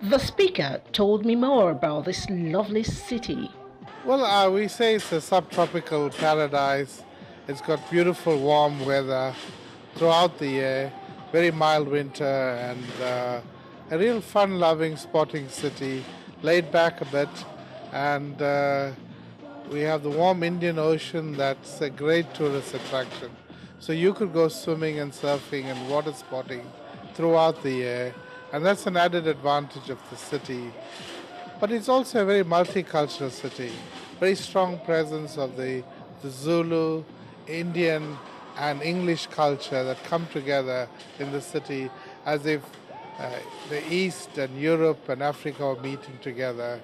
The speaker told me more about this lovely city. Well, we say it's a subtropical paradise. It's got beautiful warm weather throughout the year, very mild winter, and a real fun-loving sporting city, laid back a bit, and we have the warm Indian Ocean that's a great tourist attraction. So you could go swimming and surfing and water sporting throughout the year, and that's an added advantage of the city. But it's also a very multicultural city, very strong presence of the Zulu, Indian, and English culture that come together in the city as if the East and Europe and Africa are meeting together.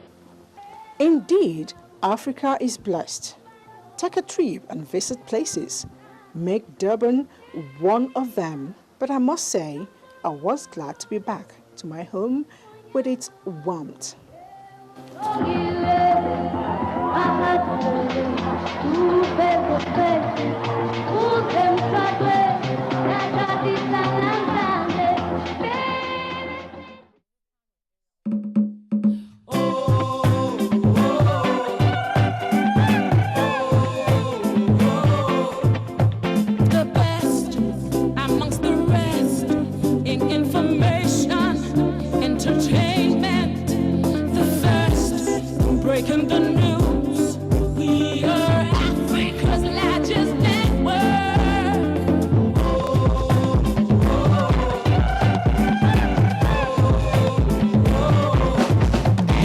Indeed, Africa is blessed. Take a trip and visit places. Make Durban one of them. But I must say, I was glad to be back to my home with its warmth. Breaking the news, we are Africa's largest network.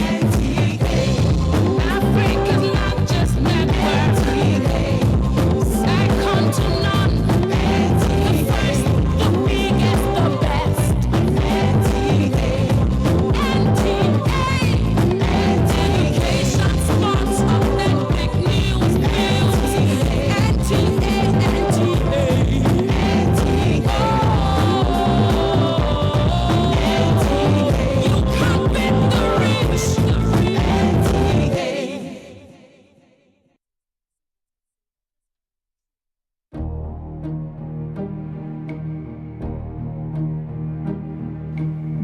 NTA, Africa's largest network. Second to none. The first, the biggest, the best. NTA.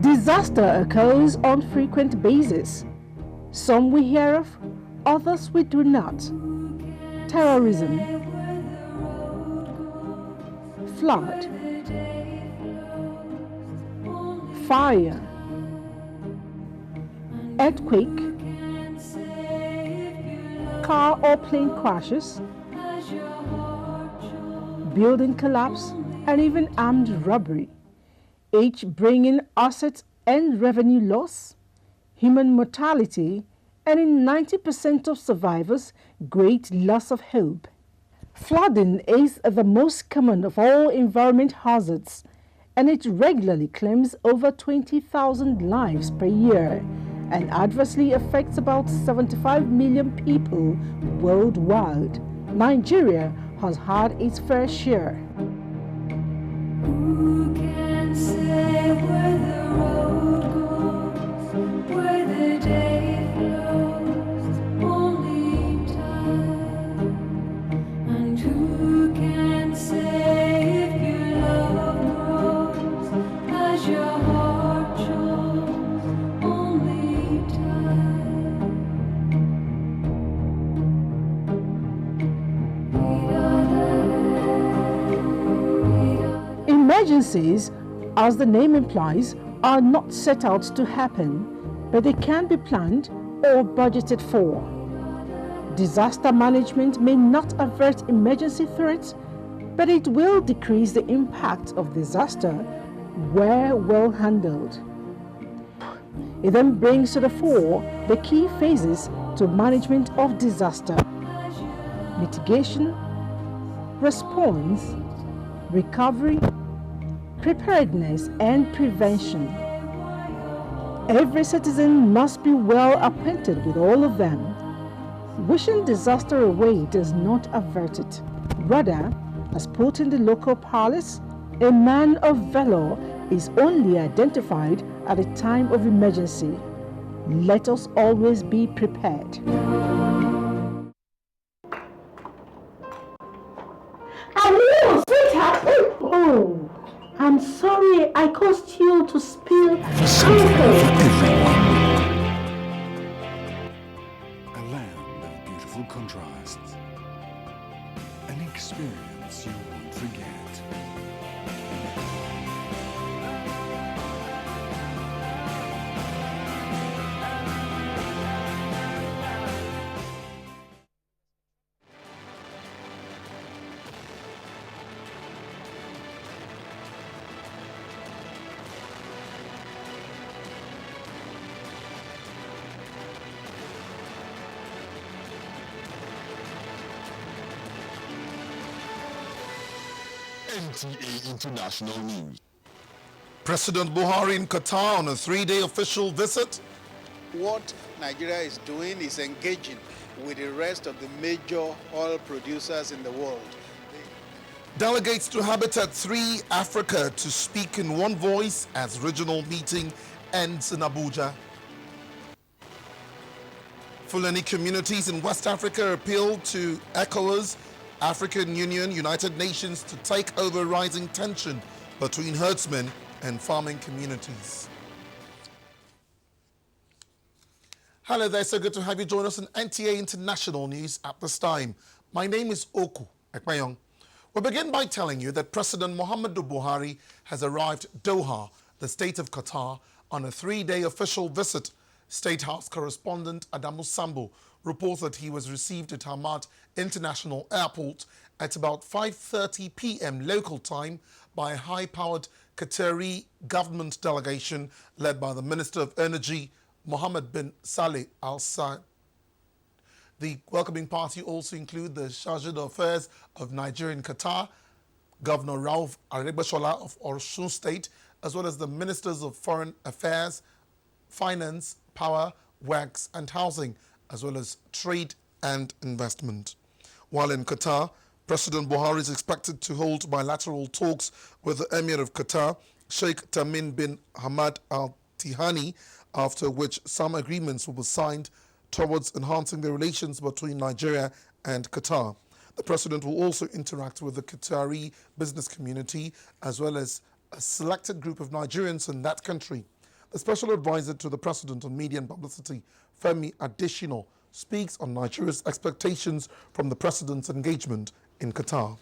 Disaster occurs on frequent basis. Some we hear of, others we do not. Terrorism, flood, fire, earthquake, car or plane crashes, building collapse, and even armed robbery, each bringing assets and revenue loss, human mortality, and in 90% of survivors, great loss of hope. Flooding is the most common of all environment hazards, and it regularly claims over 20,000 lives per year and adversely affects about 75 million people worldwide. Nigeria has had its fair share. Who can say where the road goes, where the day flows, only time. And who can say if your love grows as your heart shows, only time. Emergencies, as the name implies, are not set out to happen, but they can be planned or budgeted for. Disaster management may not avert emergency threats, but it will decrease the impact of disaster where well handled. It then brings to the fore the key phases to management of disaster: mitigation, response, recovery, preparedness, and prevention. Every citizen must be well acquainted with all of them. Wishing disaster away does not avert it. Rather, as put in the local parlance, a man of valor is only identified at a time of emergency. Let us always be prepared. Hello, sweetheart. Oh, I'm sorry I caused you to spill alcohol. NTA International News. President Buhari in Qatar on a 3-day official visit. What Nigeria is doing is engaging with the rest of the major oil producers in the world. Delegates to Habitat 3 Africa to speak in one voice as regional meeting ends in Abuja. Fulani communities in West Africa appeal to ECOWAS, African Union, United Nations to take over rising tension between herdsmen and farming communities. Hello there, so good to have you join us in NTA International News at this time. My name is Oku Ekmayong. We'll begin by telling you that President Muhammadu Buhari has arrived Doha, the state of Qatar, on a 3-day official visit. State House correspondent Adamu Sambo reports that he was received at Hamad International Airport at about 5:30 p.m. local time by a high-powered Qatari government delegation led by the Minister of Energy, Mohammed bin Saleh Al Saad. The welcoming party also include the Chargé d'Affaires of Nigerian Qatar, Governor Rauf Aregbesola of Osun State, as well as the Ministers of Foreign Affairs, Finance, Power, Works and Housing, as well as Trade and Investment. While in Qatar, President Buhari is expected to hold bilateral talks with the Emir of Qatar, Sheikh Tamim bin Hamad Al Thani, after which some agreements will be signed towards enhancing the relations between Nigeria and Qatar. The president will also interact with the Qatari business community as well as a selected group of Nigerians in that country. The special advisor to the president on media and publicity, Femi Adesina, speaks on Nigeria's expectations from the president's engagement in Qatar.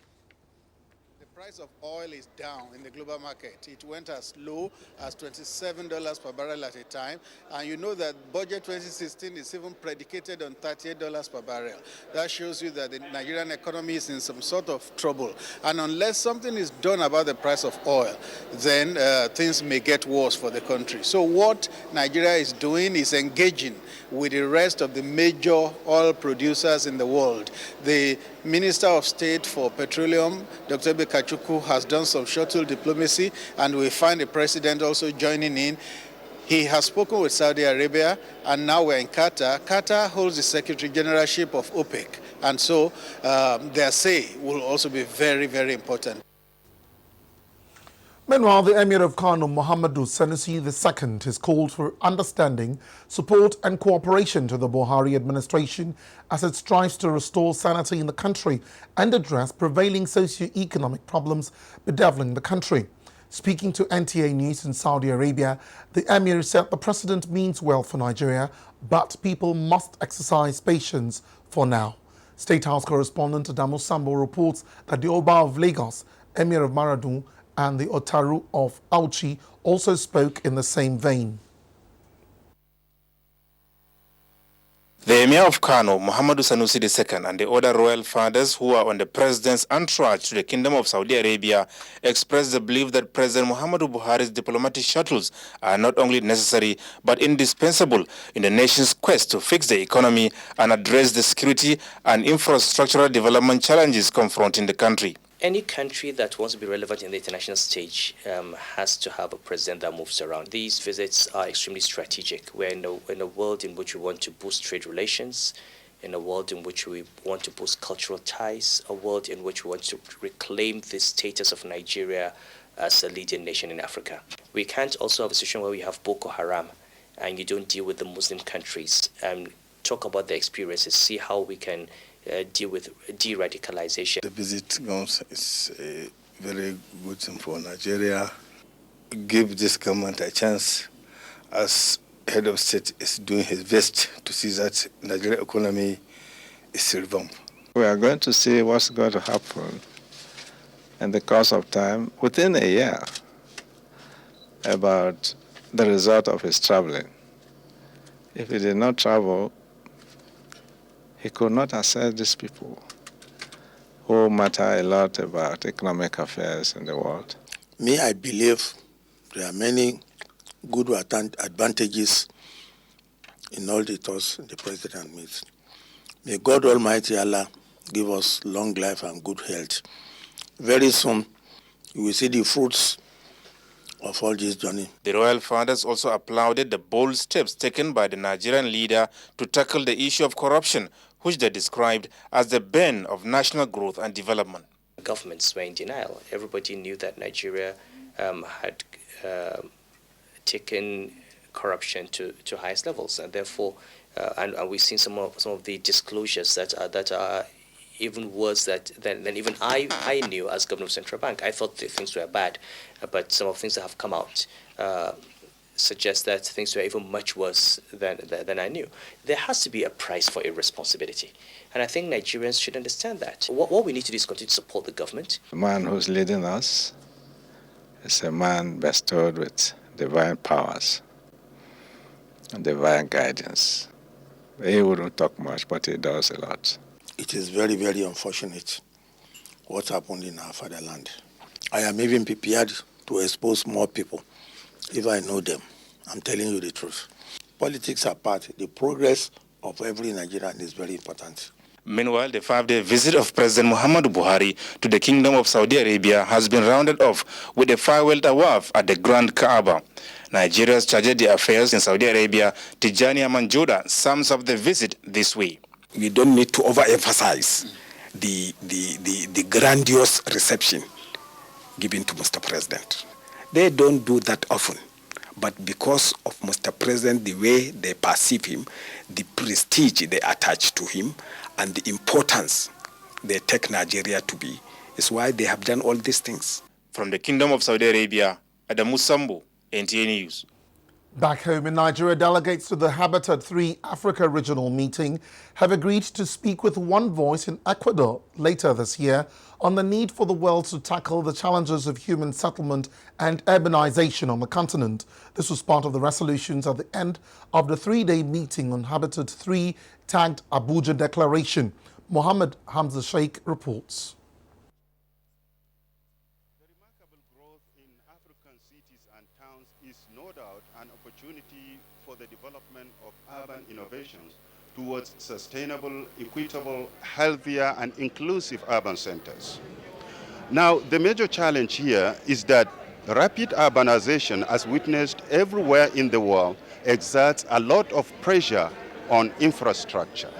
The price of oil is down in the global market. It went as low as $27 per barrel at a time. And you know that budget 2016 is even predicated on $38 per barrel. That shows you that the Nigerian economy is in some sort of trouble. And unless something is done about the price of oil, then things may get worse for the country. So what Nigeria is doing is engaging with the rest of the major oil producers in the world. The Minister of State for Petroleum, Dr. Bekachuku, has done some shuttle diplomacy, and we find the president also joining in. He has spoken with Saudi Arabia, and now we're in Qatar. Qatar holds the Secretary Generalship of OPEC, and so their say will also be very, very important. Meanwhile, the Emir of Kano, Muhammadu Sanusi II, has called for understanding, support and cooperation to the Buhari administration as it strives to restore sanity in the country and address prevailing socio-economic problems bedeviling the country. Speaking to NTA News in Saudi Arabia, the Emir said the president means well for Nigeria, but people must exercise patience for now. State House correspondent Adamu Sambo reports that the Oba of Lagos, Emir of Maradun, and the Otaru of Auchi also spoke in the same vein. The Emir of Kano, Muhammadu Sanusi II, and the other royal fathers who are on the president's entourage to the Kingdom of Saudi Arabia expressed the belief that President Muhammadu Buhari's diplomatic shuttles are not only necessary but indispensable in the nation's quest to fix the economy and address the security and infrastructural development challenges confronting the country. Any country that wants to be relevant in the international stage has to have a president that moves around. These visits are extremely strategic. We're in a world in which we want to boost trade relations, in a world in which we want to boost cultural ties, a world in which we want to reclaim the status of Nigeria as a leading nation in Africa. We can't also have a situation where we have Boko Haram and you don't deal with the Muslim countries. Talk about the experiences, see how we can deal with de-radicalization. The visit is a very good thing for Nigeria. Give this government a chance, as head of state is doing his best to see that Nigerian economy is revamped. We are going to see what's going to happen in the course of time, within a year, about the result of his traveling. If he did not travel, he could not assess these people who matter a lot about economic affairs in the world. Me, I believe there are many good advantages in all the talks the president makes. May God Almighty Allah give us long life and good health. Very soon, you will see the fruits of all this journey. The royal fathers also applauded the bold steps taken by the Nigerian leader to tackle the issue of corruption, which they described as the bane of national growth and development. Governments were in denial. Everybody knew that Nigeria had taken corruption to highest levels, and therefore, and we've seen some of the disclosures that are even worse than even I knew as governor of Central Bank. I thought the things were bad, but some of the things that have come out suggest that things were even much worse than I knew. There has to be a price for irresponsibility, and I think Nigerians should understand that. What we need to do is continue to support the government. The man who's leading us is a man bestowed with divine powers and divine guidance. He wouldn't talk much, but he does a lot. It is very, very unfortunate what happened in our fatherland. I am even prepared to expose more people if I know them. I'm telling you the truth. Politics apart, the progress of every Nigerian is very important. Meanwhile, the 5-day visit of President Muhammadu Buhari to the Kingdom of Saudi Arabia has been rounded off with a farewell tawaf at the Grand Kaaba. Nigeria's charge d'affaires in Saudi Arabia, Tijani Amanjoda, sums up the visit this way. We don't need to overemphasize the grandiose reception given to Mr. President. They don't do that often. But because of Mr. President, the way they perceive him, the prestige they attach to him, and the importance they take Nigeria to be, is why they have done all these things. From the Kingdom of Saudi Arabia, Adamu Sambo, NTA News. Back home in Nigeria, delegates to the Habitat 3 Africa Regional Meeting have agreed to speak with one voice in Ecuador later this year on the need for the world to tackle the challenges of human settlement and urbanization on the continent. This was part of the resolutions at the end of the 3-day meeting on Habitat 3 tagged Abuja Declaration. Mohammed Hamza Sheikh reports. Is no doubt an opportunity for the development of urban innovations towards sustainable, equitable, healthier and inclusive urban centers. Now, the major challenge here is that rapid urbanization, as witnessed everywhere in the world, exerts a lot of pressure on infrastructure.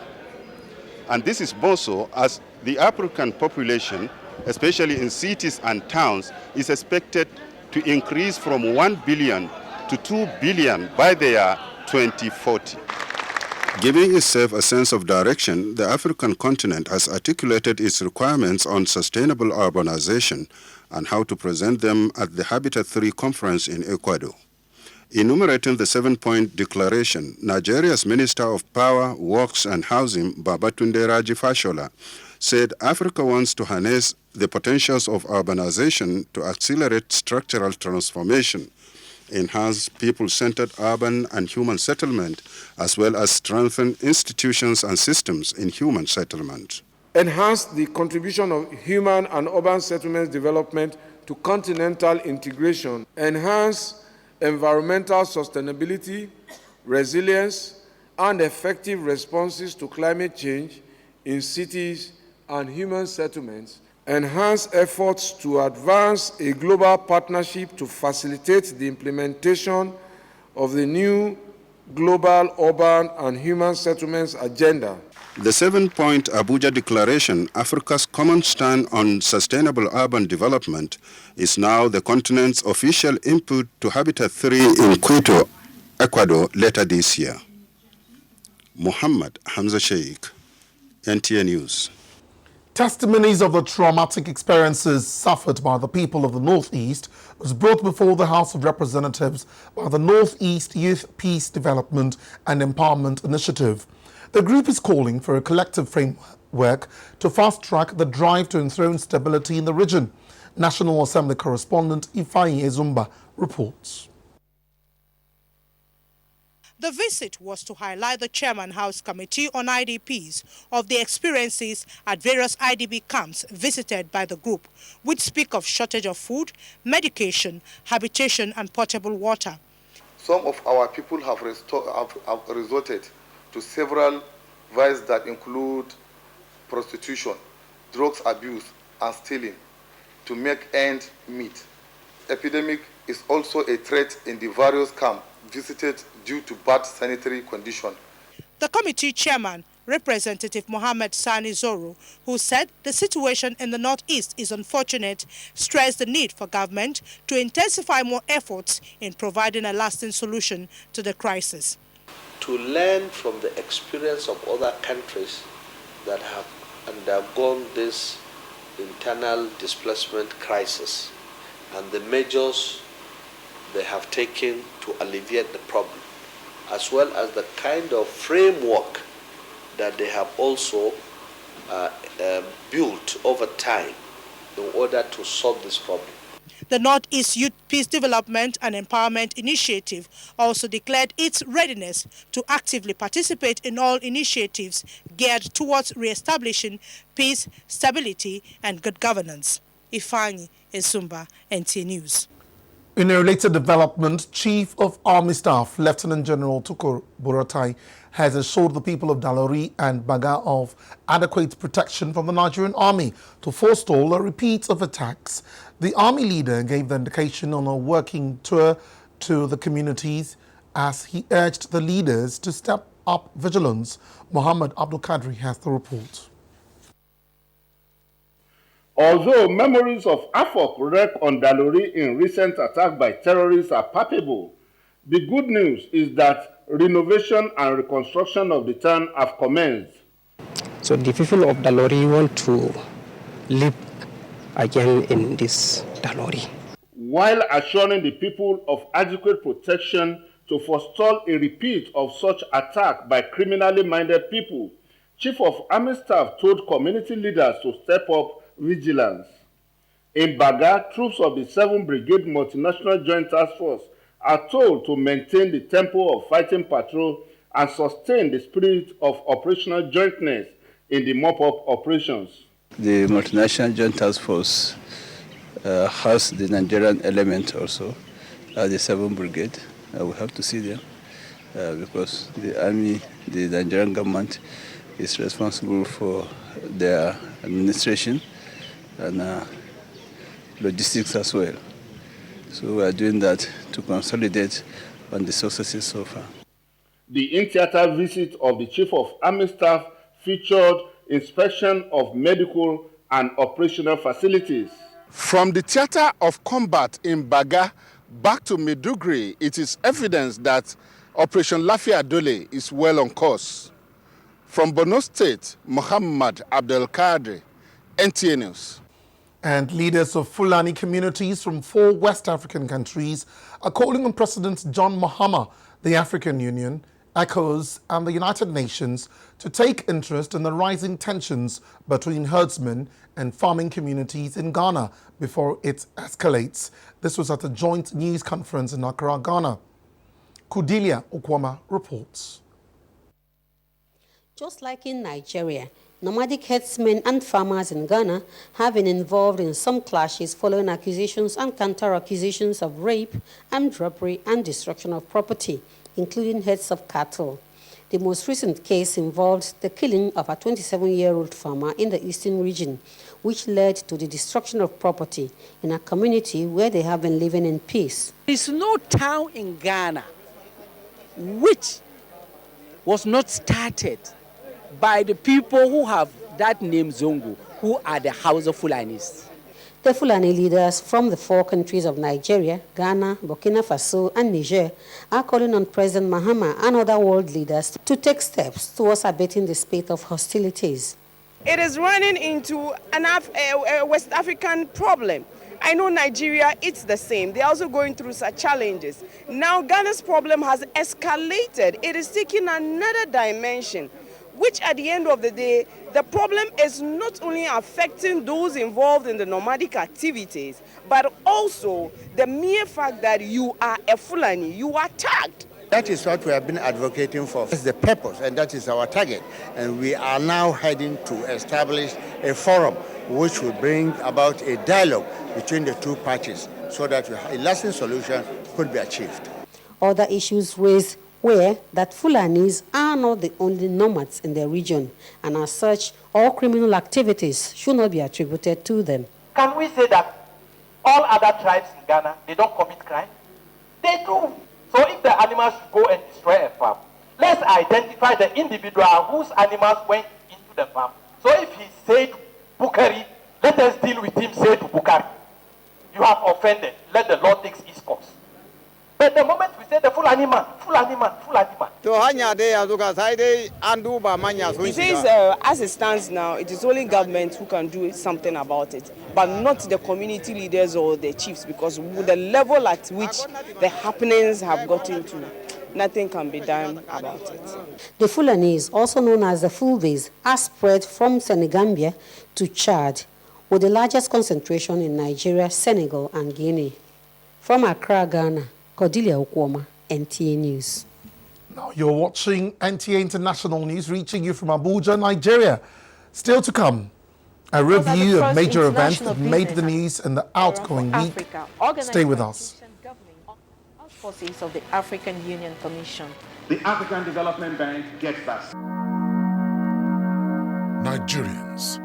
And this is more so as the African population, especially in cities and towns, is expected to increase from 1 billion to 2 billion by the year 2040. Giving itself a sense of direction, the African continent has articulated its requirements on sustainable urbanization and how to present them at the Habitat 3 conference in Ecuador. Enumerating the 7-point declaration, Nigeria's Minister of Power, Works and Housing, Babatunde Raji Fashola, said Africa wants to harness the potentials of urbanization to accelerate structural transformation, enhance people-centered urban and human settlement, as well as strengthen institutions and systems in human settlement. Enhance the contribution of human and urban settlements development to continental integration. Enhance environmental sustainability, resilience, and effective responses to climate change in cities and human settlements. Enhance efforts to advance a global partnership to facilitate the implementation of the new global urban and human settlements agenda. The 7-point Abuja Declaration, Africa's common stand on sustainable urban development, is now the continent's official input to Habitat 3 in Quito, Ecuador, later this year. Muhammad Hamza Sheikh, NTA News. Testimonies of the traumatic experiences suffered by the people of the Northeast was brought before the House of Representatives by the Northeast Youth Peace Development and Empowerment Initiative. The group is calling for a collective framework to fast-track the drive to enthrone stability in the region. National Assembly correspondent Ifeanyi Ezumba reports. The visit was to highlight the Chairman House Committee on IDPs of the experiences at various IDP camps visited by the group, which speak of shortage of food, medication, habitation and potable water. Some of our people have resorted to several vices that include prostitution, drugs abuse and stealing to make ends meet. Epidemic is also a threat in the various camps visited due to bad sanitary conditions. The committee chairman, Representative Mohammed Sani Zoro, who said the situation in the Northeast is unfortunate, stressed the need for government to intensify more efforts in providing a lasting solution to the crisis. To learn from the experience of other countries that have undergone this internal displacement crisis and the measures they have taken to alleviate the problem, as well as the kind of framework that they have also built over time in order to solve this problem. The Northeast Youth Peace Development and Empowerment Initiative also declared its readiness to actively participate in all initiatives geared towards re-establishing peace, stability, and good governance. Ifeanyi Esumba, NTA News. In a related development, Chief of Army Staff Lieutenant General Tukur Buratai has assured the people of Dalori and Baga of adequate protection from the Nigerian Army to forestall a repeat of attacks. The Army leader gave the indication on a working tour to the communities as he urged the leaders to step up vigilance. Muhammad Abdul Kadri has the report. Although memories of Afok wreck on Dalori in recent attack by terrorists are palpable, the good news is that renovation and reconstruction of the town have commenced. So the people of Dalori want to live again in this Dalori. While assuring the people of adequate protection to forestall a repeat of such attack by criminally minded people, Chief of Army Staff told community leaders to step up vigilance. In Baga, troops of the 7th Brigade Multinational Joint Task Force are told to maintain the tempo of fighting patrol and sustain the spirit of operational jointness in the mop-up operations. The Multinational Joint Task Force has the Nigerian element also, the 7th Brigade. We have to see them because the Army, the Nigerian government is responsible for their administration and logistics as well. So we are doing that to consolidate on the successes so far. The in-theater visit of the Chief of Army Staff featured inspection of medical and operational facilities. From the theater of combat in Baga back to Maiduguri, it is evidence that Operation Lafia Dole is well on course. From Borno State, Muhammad Abdul Kadri, NTA News. And leaders of Fulani communities from 4 West African countries are calling on President John Mahama, the African Union, ECOWAS, and the United Nations to take interest in the rising tensions between herdsmen and farming communities in Ghana before it escalates. This was at a joint news conference in Accra, Ghana. Kudilia Okwama reports. Just like in Nigeria, nomadic herdsmen and farmers in Ghana have been involved in some clashes following accusations and counter-accusations of rape, armed robbery, and destruction of property, including herds of cattle. The most recent case involved the killing of a 27-year-old farmer in the eastern region, which led to the destruction of property in a community where they have been living in peace. There is no town in Ghana which was not started by the people who have that name Zongo, who are the Hausa Fulanis. The Fulani leaders from the 4 countries of Nigeria, Ghana, Burkina Faso, and Niger are calling on President Mahama and other world leaders to take steps towards abating the spate of hostilities. It is running into a West African problem. I know Nigeria, it's the same. They're also going through such challenges. Now Ghana's problem has escalated. It is taking another dimension, which at the end of the day, the problem is not only affecting those involved in the nomadic activities, but also the mere fact that you are a Fulani, you are tagged. That is what we have been advocating for. That's the purpose, and that is our target. And we are now heading to establish a forum which will bring about a dialogue between the 2 parties so that a lasting solution could be achieved. Other issues raised were that Fulanis are not the only nomads in the region, and as such, all criminal activities should not be attributed to them. Can we say that all other tribes in Ghana, they don't commit crime? They do. So if the animals go and destroy a farm, let's identify the individual whose animals went into the farm. So if he said Bukari, let us deal with him, say to Bukari. You have offended. Let the law take its course. But the moment we say the full animal. He says, as it stands now, it is only government who can do something about it, but not the community leaders or the chiefs, because with the level at which the happenings have gotten to, nothing can be done about it. The Fulanese, also known as the Fulbeys, are spread from Senegambia to Chad, with the largest concentration in Nigeria, Senegal, and Guinea. From Accra, Ghana, Cordelia Okwoma, NTA News. Now you're watching NTA International News reaching you from Abuja, Nigeria. Still to come, a review of major events that made the news in the outgoing week. Stay with us. Forces of the African Union Commission. The African Development Bank gets that. Nigerians.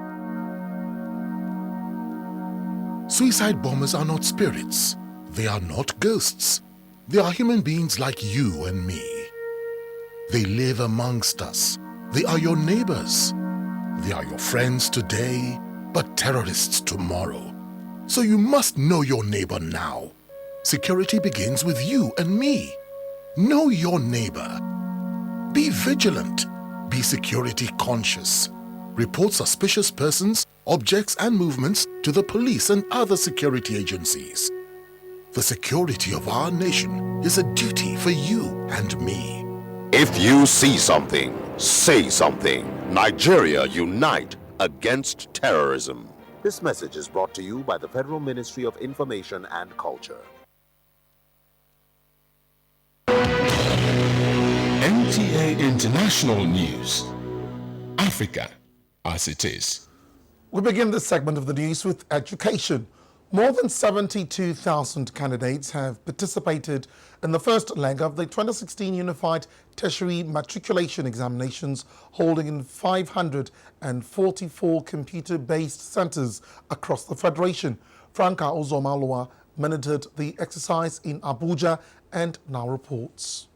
Suicide bombers are not spirits. They are not ghosts. They are human beings like you and me. They live amongst us. They are your neighbors. They are your friends today, but terrorists tomorrow. So you must know your neighbor now. Security begins with you and me. Know your neighbor. Be vigilant. Be security conscious. Report suspicious persons, objects, and movements to the police and other security agencies. The security of our nation is a duty for you and me. If you see something, say something. Nigeria, unite against terrorism. This message is brought to you by the Federal Ministry of Information and Culture. NTA International News. Africa as it is. We begin this segment of the news with education. More than 72,000 candidates have participated in the first leg of the 2016 Unified Tertiary Matriculation Examinations, holding in 544 computer-based centers across the Federation. Franca Ozomalua monitored the exercise in Abuja and now reports.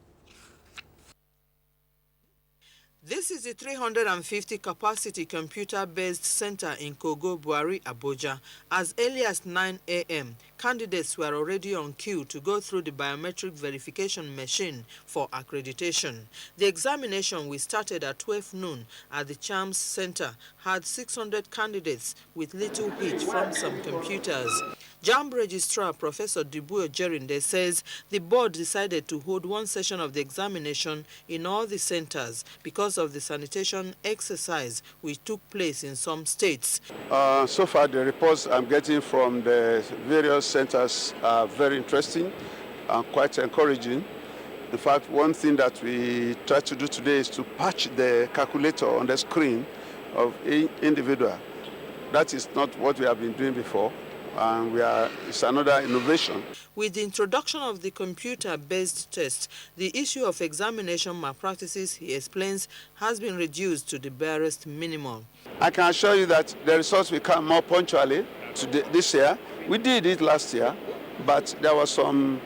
This is the 350 capacity computer-based center in Kogo, Buari, Abuja. As early as 9 a.m., candidates were already on queue to go through the biometric verification machine for accreditation. The examination, which started at 12 noon at the CHAMS Center, had 600 candidates with little hitch from some computers. JAMB Registrar Professor Dibuo Jerinde says the board decided to hold one session of the examination in all the centers because of the sanitation exercise which took place in some states. So far, the reports I'm getting from the various centers are very interesting and quite encouraging. In fact, one thing that we try to do today is to patch the calculator on the screen of each individual. That is not what we have been doing before. And it's another innovation. With the introduction of the computer-based test, the issue of examination malpractices, he explains, has been reduced to the barest minimum. I can assure you that the results will come more punctually this year. We did it last year, but there were some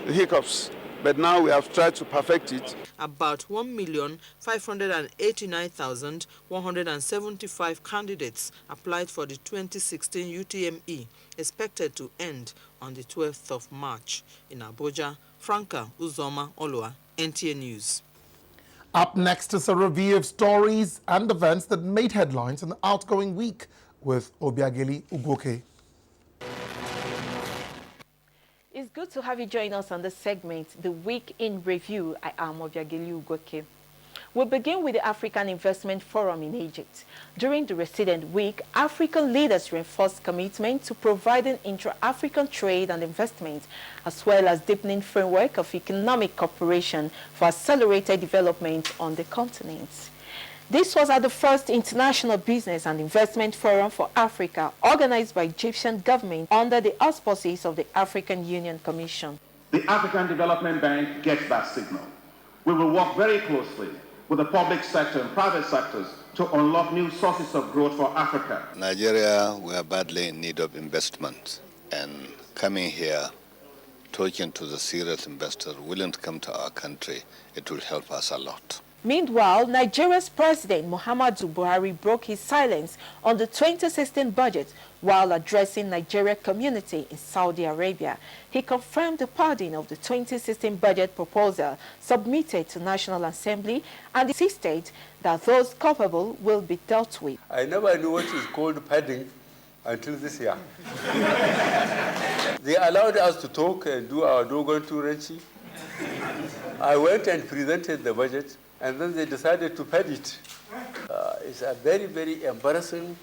hiccups. But now we have tried to perfect it. About 1,589,175 candidates applied for the 2016 UTME, expected to end on the 12th of March. In Abuja, Franca Uzoma Olua, NTA News. Up next is a review of stories and events that made headlines in the outgoing week with Obiageli Ugoke. It's good to have you join us on this segment, The Week in Review. I am Obiageli Ugoke. We'll begin with the African Investment Forum in Egypt. During the resident week, African leaders reinforced commitment to providing intra-African trade and investment, as well as deepening framework of economic cooperation for accelerated development on the continent. This was at the first International Business and Investment Forum for Africa, organized by Egyptian government under the auspices of the African Union Commission. The African Development Bank gets that signal. We will work very closely with the public sector and private sectors to unlock new sources of growth for Africa. Nigeria, we are badly in need of investment. And coming here, talking to the serious investors willing to come to our country, it will help us a lot. Meanwhile, Nigeria's President Muhammadu Buhari broke his silence on the 2016 budget while addressing Nigerian community in Saudi Arabia. He confirmed the pardon of the 2016 budget proposal submitted to National Assembly and insisted that those culpable will be dealt with. I never knew what is called padding until this year. They allowed us to talk and do our Dogon Turanchi. I went and presented the budget, and then they decided to pad it. It's a very, very embarrassing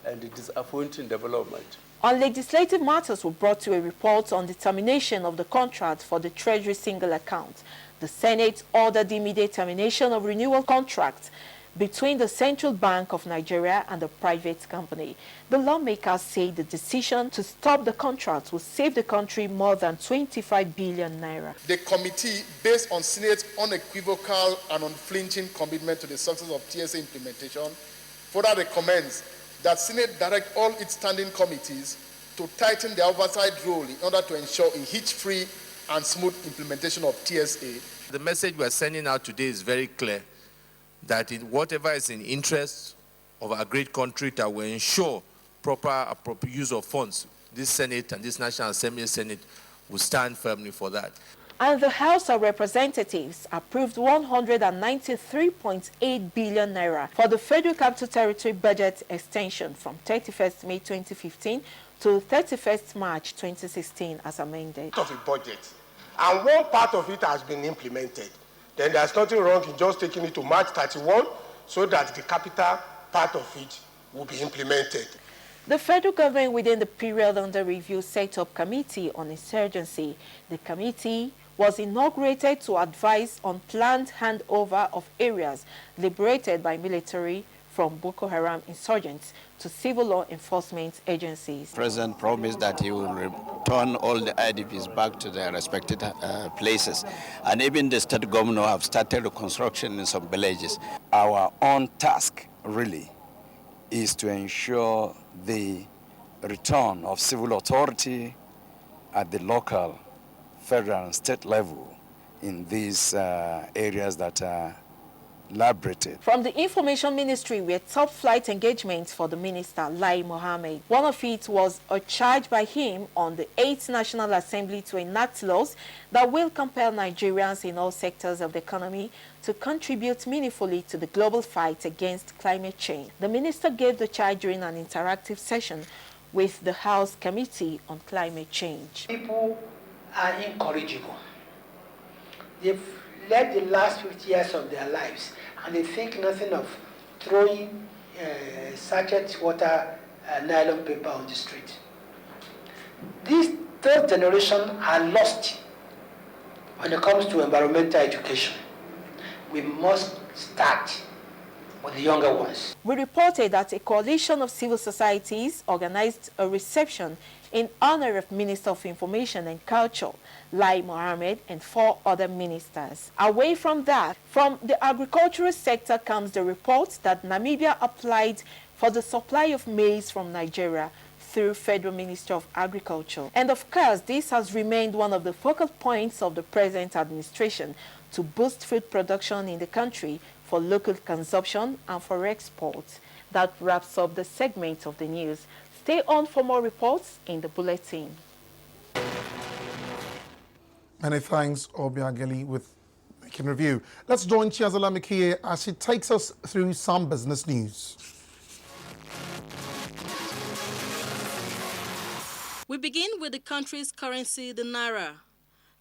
and disappointing development. On legislative matters, we brought to a report on the termination of the contract for the Treasury single account. The Senate ordered the immediate termination of renewal contracts between the Central Bank of Nigeria and the private company. The lawmakers say the decision to stop the contract will save the country more than 25 billion naira. The committee, based on Senate's unequivocal and unflinching commitment to the success of TSA implementation, further recommends that Senate direct all its standing committees to tighten their oversight role in order to ensure a hitch-free and smooth implementation of TSA. The message we're sending out today is very clear, that whatever is in interest of our great country, that will ensure proper use of funds. This Senate and this National Assembly Senate will stand firmly for that. And the House of Representatives approved 193.8 billion naira for the Federal Capital Territory budget extension from 31st May 2015 to 31st March 2016 as amended. Of a budget, and one part of it has been implemented. Then there's nothing wrong in just taking it to March 31 so that the capital part of it will be implemented. The federal government, within the period under review, set up Committee on Insurgency. The committee was inaugurated to advise on planned handover of areas liberated by military from Boko Haram insurgents to civil law enforcement agencies. The President promised that he will return all the IDPs back to their respective places. And even the state governor have started the construction in some villages. Our own task, really, is to ensure the return of civil authority at the local, federal, and state level in these areas that are liberated. From the Information Ministry were top flight engagements for the minister, Lai Mohammed. One of it was a charge by him on the 8th National Assembly to enact laws that will compel Nigerians in all sectors of the economy to contribute meaningfully to the global fight against climate change. The minister gave the charge during an interactive session with the House Committee on Climate Change. People are incorrigible. They've led the last 50 years of their lives, and they think nothing of throwing sachet water, nylon paper on the street. This third generation are lost when it comes to environmental education. We must start with the younger ones. We reported that a coalition of civil societies organized a reception in honor of Minister of Information and Culture, Lai Mohammed, and 4 other ministers. Away from that, from the agricultural sector comes the report that Namibia applied for the supply of maize from Nigeria through Federal Ministry of Agriculture. And of course, this has remained one of the focal points of the present administration to boost food production in the country for local consumption and for export. That wraps up the segment of the news. Stay on for more reports in the bulletin. Many thanks, Obiageli, with Making Review. Let's join Chiazala Mikie as she takes us through some business news. We begin with the country's currency, the Naira.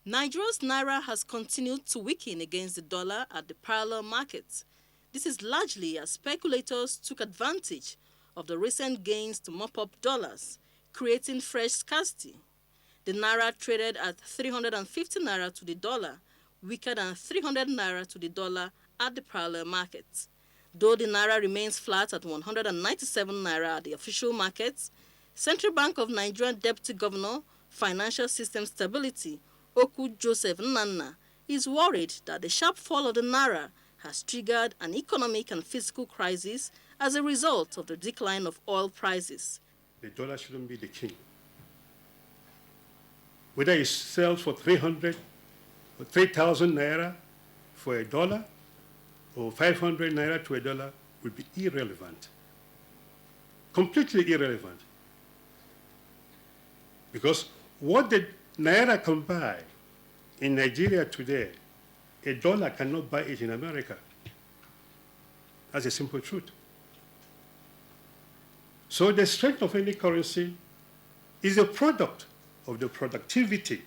Nigeria's Naira has continued to weaken against the dollar at the parallel markets. This is largely as speculators took advantage of the recent gains to mop up dollars, creating fresh scarcity. The Naira traded at 350 Naira to the dollar, weaker than 300 Naira to the dollar at the parallel markets. Though the Naira remains flat at 197 Naira at the official markets, Central Bank of Nigeria Deputy Governor, Financial System Stability, Oku Joseph Nnanna, is worried that the sharp fall of the Naira has triggered an economic and fiscal crisis as a result of the decline of oil prices. The dollar shouldn't be the king. whether it sells for 300 or 3,000 naira for a dollar or 500 naira to a dollar will be irrelevant, completely irrelevant. Because what the naira can buy in Nigeria today, a dollar cannot buy it in America. That's a simple truth. So the strength of any currency is a product of the productivity.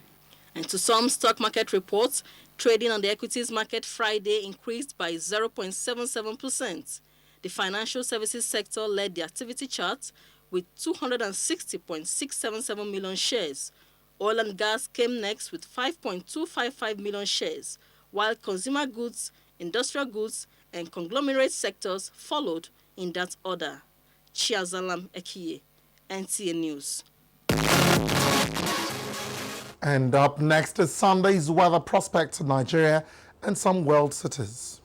And to some stock market reports, trading on the equities market Friday increased by 0.77%. The financial services sector led the activity chart with 260.677 million shares. Oil and gas came next with 5.255 million shares, while consumer goods, industrial goods, and conglomerate sectors followed in that order. Chiazalam Ekiye, NTA News. And up next is Sunday's weather prospects in Nigeria and some world cities.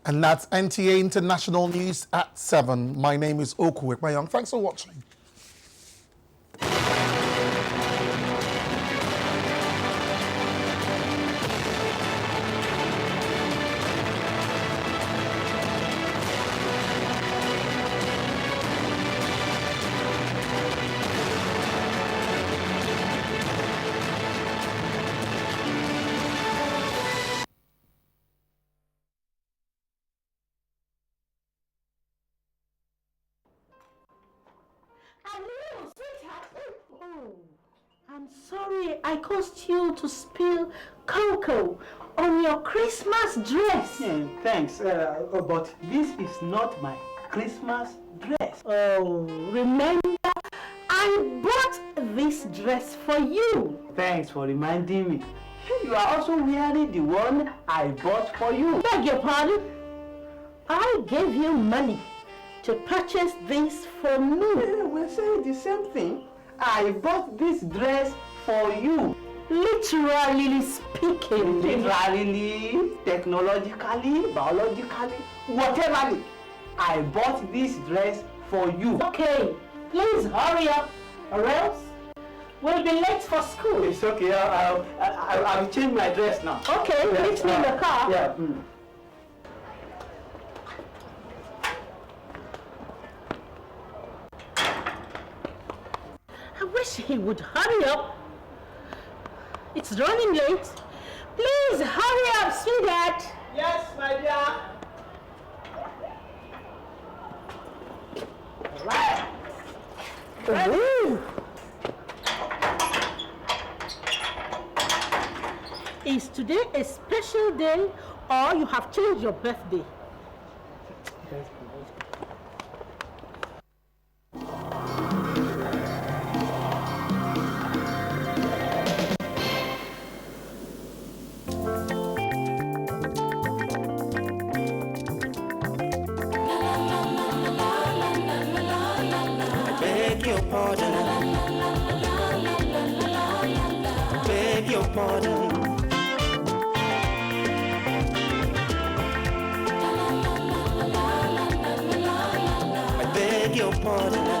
And that's NTA International News at 7. My name is Oku Ekmayong. Thanks for watching. I'm sorry I caused you to spill cocoa on your Christmas dress. Yeah, thanks, but this is not my Christmas dress. Oh, remember, I bought this dress for you. Thanks for reminding me. You are also wearing the one I bought for you. Beg your pardon? I gave you money to purchase this for me. Yeah, we're saying the same thing. I bought this dress for you. Literally speaking. Literally, technologically, biologically, whatever. I bought this dress for you. Okay, please hurry up, or else we'll be late for school. It's okay. I'll change my dress now. Okay, meet me in the car. Yeah. I wish he would hurry up. It's running late. Please hurry up, sweetheart. Yes, my dear. Right. Ooh. Is today a special day or you have changed your birthday? I beg your pardon.